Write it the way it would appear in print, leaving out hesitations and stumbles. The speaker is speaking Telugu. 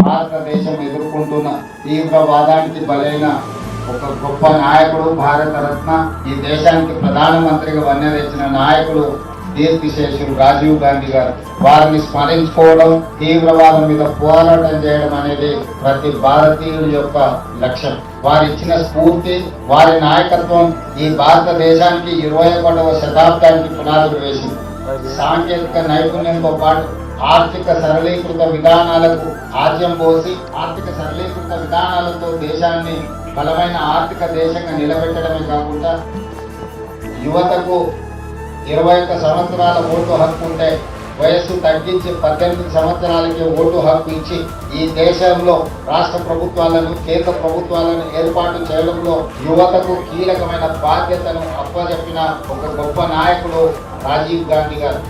భారతదేశం ఎదుర్కొంటున్న తీవ్రవాదానికి బలైన ఒక గొప్ప నాయకుడు, భారత రత్న, ఈ దేశానికి ప్రధానమంత్రిగా వన్నె తెచ్చిన నాయకుడు కీర్తిశేషులు రాజీవ్ గాంధీ గారు. వారిని స్మరించుకోవడం, తీవ్రవాదం మీద పోరాటం చేయడం అనేది ప్రతి భారతీయుడి యొక్క లక్ష్యం. వారు ఇచ్చిన స్ఫూర్తి, వారి నాయకత్వం ఈ భారతదేశానికి 21వ శతాబ్దానికి పునాదులు వేసింది. సాంకేతిక నైపుణ్యంతో పాటు ఆర్థిక సరళీకృత విధానాలకు ఆద్యం పోసి ఆర్థిక సరళీకృత విధానాలతో దేశాన్ని బలమైన ఆర్థిక దేశంగా నిలబెట్టడమే కాకుండా యువతకు 21 సంవత్సరాల ఓటు హక్కు ఉంటే వయస్సు తగ్గించి 18 సంవత్సరాలకి ఓటు హక్కు ఇచ్చి ఈ దేశంలో రాష్ట్ర ప్రభుత్వాలను, కేంద్ర ప్రభుత్వాలను ఏర్పాటు చేయడంలో యువతకు కీలకమైన బాధ్యతను అప్పచెప్పిన ఒక గొప్ప నాయకుడు రాజీవ్ గాంధీ గారు.